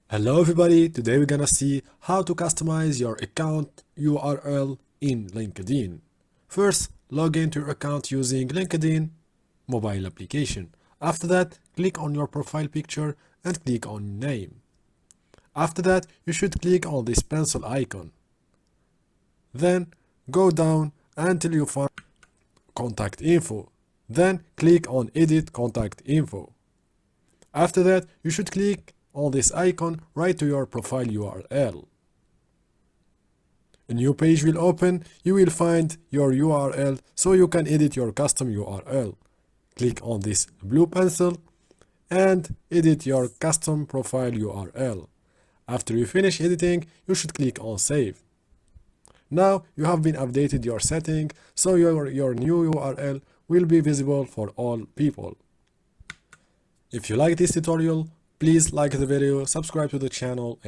Hello everybody, today we're gonna see how to customize your account URL in LinkedIn. First, log into your account using LinkedIn mobile application. After that, click on your profile picture and click on name. After that, you should click on this pencil icon. Then go down until you find contact info. Then click on edit contact info. After that, you should click on this icon right to your profile URL. A new page will open. You will find your URL so you can edit your custom URL. Click on this blue pencil and edit your custom profile URL. After you finish editing, you should click on save. Now you have been updated your setting, so your new URL will be visible for all people. If you like this tutorial, please like the video, subscribe to the channel,